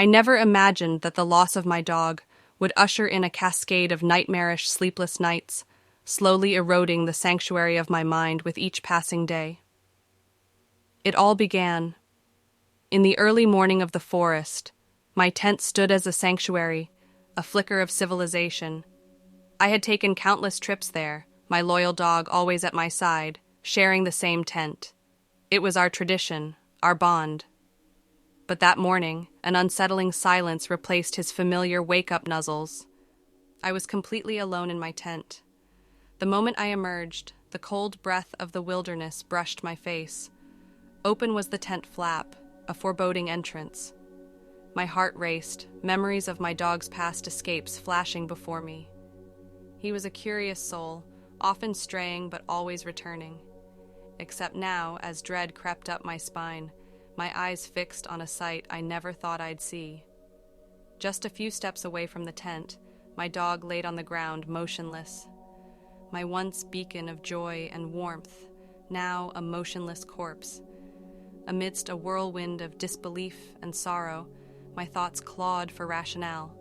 never imagined that the loss of my dog would usher in a cascade of nightmarish sleepless nights, slowly eroding the sanctuary of my mind with each passing day. It all began. In the early morning of the forest, my tent stood as a sanctuary, a flicker of civilization. I had taken countless trips there, my loyal dog always at my side, sharing the same tent. It was our tradition, our bond. But that morning, an unsettling silence replaced his familiar wake-up nuzzles. I was completely alone in my tent. The moment I emerged, the cold breath of the wilderness brushed my face. Open was the tent flap, a foreboding entrance. My heart raced, memories of my dog's past escapes flashing before me. He was a curious soul, often straying but always returning. Except now, as dread crept up my spine, my eyes fixed on a sight I never thought I'd see. Just a few steps away from the tent, my dog laid on the ground, motionless. My once beacon of joy and warmth, now a motionless corpse. Amidst a whirlwind of disbelief and sorrow, my thoughts clawed for rationale.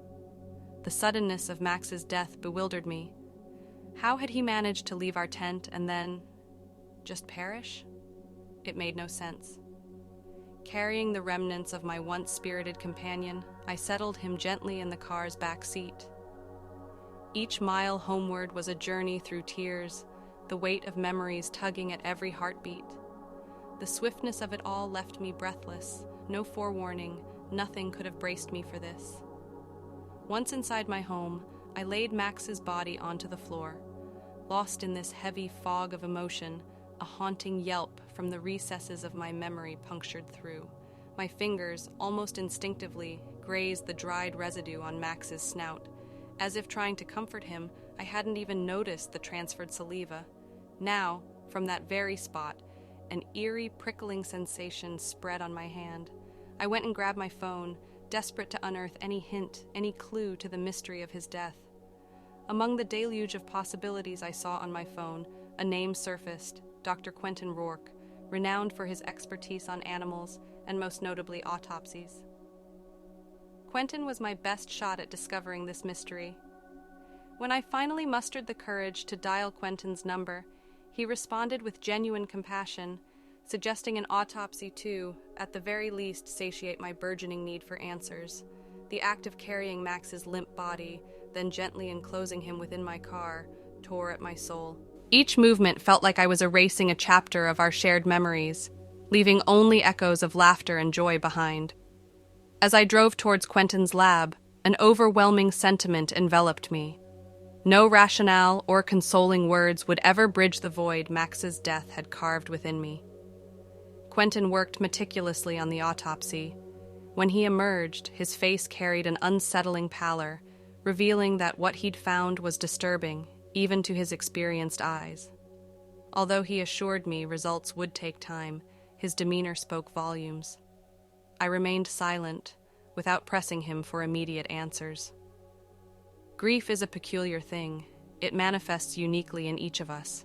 The suddenness of Max's death bewildered me. How had he managed to leave our tent and then just perish? It made no sense. Carrying the remnants of my once spirited companion, I settled him gently in the car's back seat. Each mile homeward was a journey through tears, the weight of memories tugging at every heartbeat. The swiftness of it all left me breathless. No forewarning, nothing could have braced me for this. Once inside my home, I laid Max's body onto the floor. Lost in this heavy fog of emotion, a haunting yelp from the recesses of my memory punctured through. My fingers, almost instinctively, grazed the dried residue on Max's snout. As if trying to comfort him, I hadn't even noticed the transferred saliva. Now, from that very spot, an eerie, prickling sensation spread on my hand. I went and grabbed my phone, desperate to unearth any hint, any clue to the mystery of his death. Among the deluge of possibilities I saw on my phone, a name surfaced: Dr. Quentin Rourke, renowned for his expertise on animals and most notably autopsies. Quentin was my best shot at discovering this mystery. When I finally mustered the courage to dial Quentin's number, he responded with genuine compassion, suggesting an autopsy to, at the very least, satiate my burgeoning need for answers. The act of carrying Max's limp body, then gently enclosing him within my car, tore at my soul. Each movement felt like I was erasing a chapter of our shared memories, leaving only echoes of laughter and joy behind. As I drove towards Quentin's lab, an overwhelming sentiment enveloped me. No rationale or consoling words would ever bridge the void Max's death had carved within me. Quentin worked meticulously on the autopsy. When he emerged, his face carried an unsettling pallor, revealing that what he'd found was disturbing, even to his experienced eyes. Although he assured me results would take time, his demeanor spoke volumes. I remained silent, without pressing him for immediate answers. Grief is a peculiar thing. It manifests uniquely in each of us.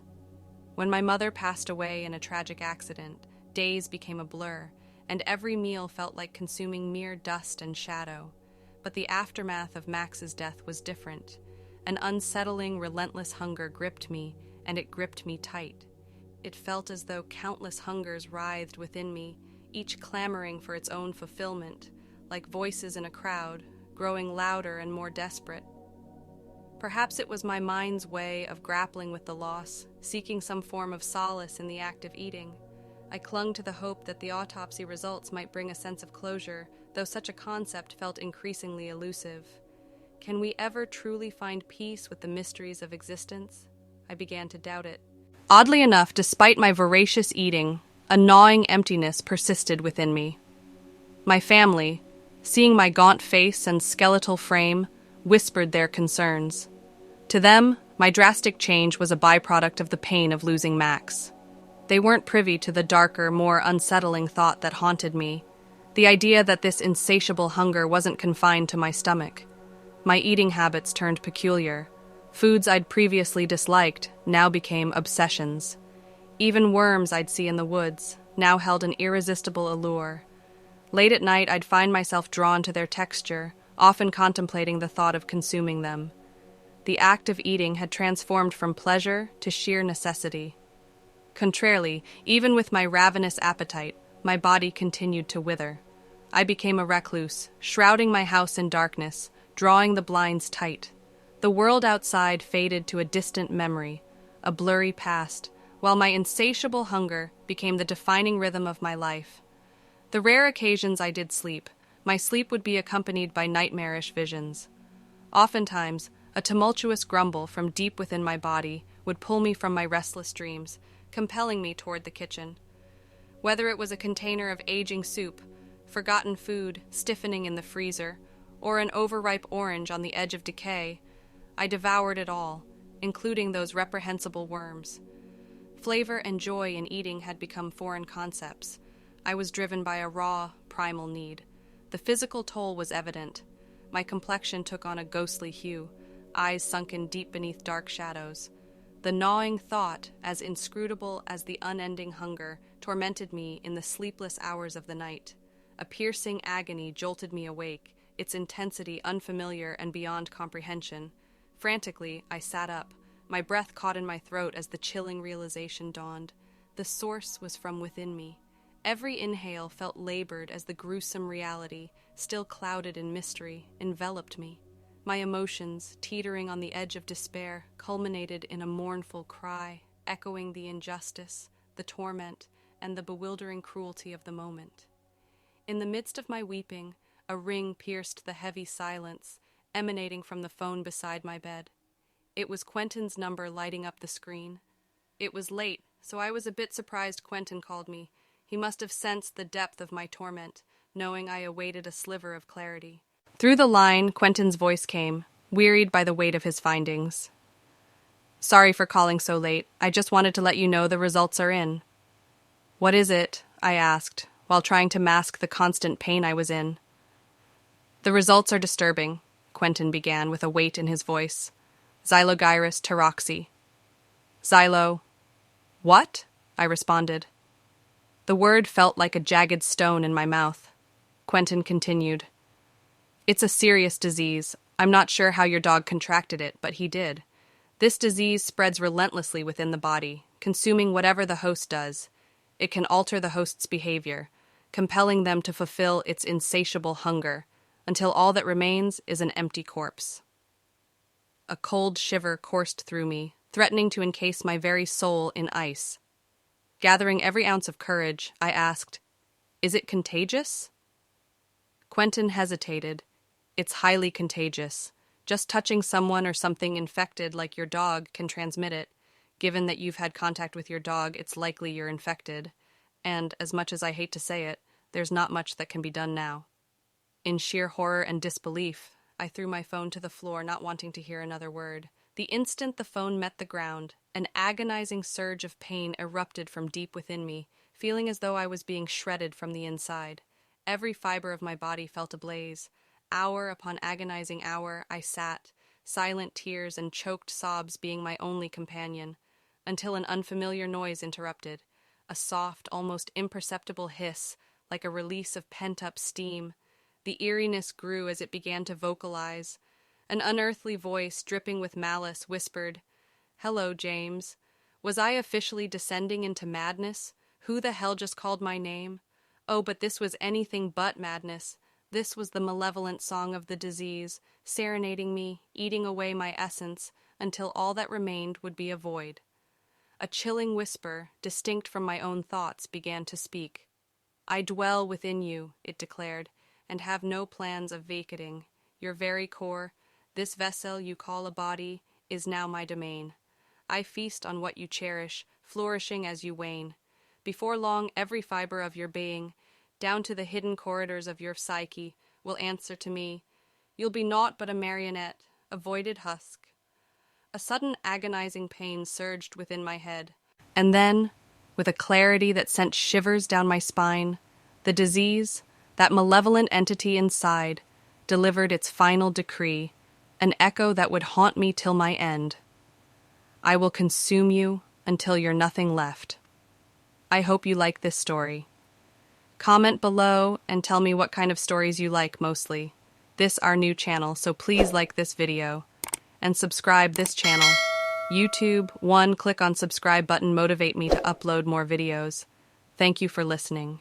When my mother passed away in a tragic accident, days became a blur, and every meal felt like consuming mere dust and shadow. But the aftermath of Max's death was different. An unsettling, relentless hunger gripped me, and it gripped me tight. It felt as though countless hungers writhed within me, each clamoring for its own fulfillment, like voices in a crowd, growing louder and more desperate. Perhaps it was my mind's way of grappling with the loss, seeking some form of solace in the act of eating. I clung to the hope that the autopsy results might bring a sense of closure, though such a concept felt increasingly elusive. Can we ever truly find peace with the mysteries of existence? I began to doubt it. Oddly enough, despite my voracious eating, a gnawing emptiness persisted within me. My family, seeing my gaunt face and skeletal frame, whispered their concerns. To them, my drastic change was a byproduct of the pain of losing Max. They weren't privy to the darker, more unsettling thought that haunted me, the idea that this insatiable hunger wasn't confined to my stomach. My eating habits turned peculiar. Foods I'd previously disliked now became obsessions. Even worms I'd see in the woods now held an irresistible allure. Late at night, I'd find myself drawn to their texture, often contemplating the thought of consuming them. The act of eating had transformed from pleasure to sheer necessity. Contrarily, even with my ravenous appetite, my body continued to wither. I became a recluse, shrouding my house in darkness, drawing the blinds tight. The world outside faded to a distant memory, a blurry past, while my insatiable hunger became the defining rhythm of my life. The rare occasions I did sleep, my sleep would be accompanied by nightmarish visions. Oftentimes, a tumultuous grumble from deep within my body would pull me from my restless dreams, compelling me toward the kitchen. Whether it was a container of aging soup, forgotten food stiffening in the freezer, or an overripe orange on the edge of decay, I devoured it all, including those reprehensible worms. Flavor and joy in eating had become foreign concepts. I was driven by a raw, primal need. The physical toll was evident. My complexion took on a ghostly hue, eyes sunken deep beneath dark shadows. The gnawing thought, as inscrutable as the unending hunger, tormented me in the sleepless hours of the night. A piercing agony jolted me awake, its intensity unfamiliar and beyond comprehension. Frantically, I sat up, my breath caught in my throat as the chilling realization dawned. The source was from within me. Every inhale felt labored as the gruesome reality, still clouded in mystery, enveloped me. My emotions, teetering on the edge of despair, culminated in a mournful cry, echoing the injustice, the torment, and the bewildering cruelty of the moment. In the midst of my weeping, a ring pierced the heavy silence, emanating from the phone beside my bed. It was Quentin's number lighting up the screen. It was late, so I was a bit surprised Quentin called me. He must have sensed the depth of my torment, knowing I awaited a sliver of clarity. Through the line, Quentin's voice came, wearied by the weight of his findings. "Sorry for calling so late. I just wanted to let you know the results are in." "What is it?" I asked, while trying to mask the constant pain I was in. "The results are disturbing," Quentin began with a weight in his voice. "Xylogyrus tauroxi." "Xylo—" "What?" I responded. The word felt like a jagged stone in my mouth. Quentin continued. "It's a serious disease. I'm not sure how your dog contracted it, but he did. This disease spreads relentlessly within the body, consuming whatever the host does. It can alter the host's behavior, compelling them to fulfill its insatiable hunger, until all that remains is an empty corpse." A cold shiver coursed through me, threatening to encase my very soul in ice. Gathering every ounce of courage, I asked, "Is it contagious?" Quentin hesitated. "It's highly contagious. Just touching someone or something infected like your dog can transmit it. Given that you've had contact with your dog, it's likely you're infected. And, as much as I hate to say it, there's not much that can be done now." In sheer horror and disbelief, I threw my phone to the floor, not wanting to hear another word. The instant the phone met the ground, an agonizing surge of pain erupted from deep within me, feeling as though I was being shredded from the inside. Every fiber of my body felt ablaze. Hour upon agonizing hour, I sat, silent tears and choked sobs being my only companion, until an unfamiliar noise interrupted. A soft, almost imperceptible hiss, like a release of pent-up steam. The eeriness grew as it began to vocalize. An unearthly voice, dripping with malice, whispered, "Hello, James. Was I officially descending into madness? Who the hell just called my name? Oh, but this was anything but madness. This was the malevolent song of the disease, serenading me, eating away my essence, until all that remained would be a void." A chilling whisper, distinct from my own thoughts, began to speak. "I dwell within you," it declared, "and have no plans of vacating. Your very core, this vessel you call a body, is now my domain. I feast on what you cherish, flourishing as you wane. Before long, every fiber of your being, down to the hidden corridors of your psyche, will answer to me. You'll be naught but a marionette, a voided husk." A sudden agonizing pain surged within my head. And then, with a clarity that sent shivers down my spine, the disease, that malevolent entity inside, delivered its final decree, an echo that would haunt me till my end. "I will consume you until you're nothing left." I hope you like this story. Comment below and tell me what kind of stories you like mostly. This our new channel, so please like this video and subscribe this channel. YouTube, 1, click on subscribe button, motivate me to upload more videos. Thank you for listening.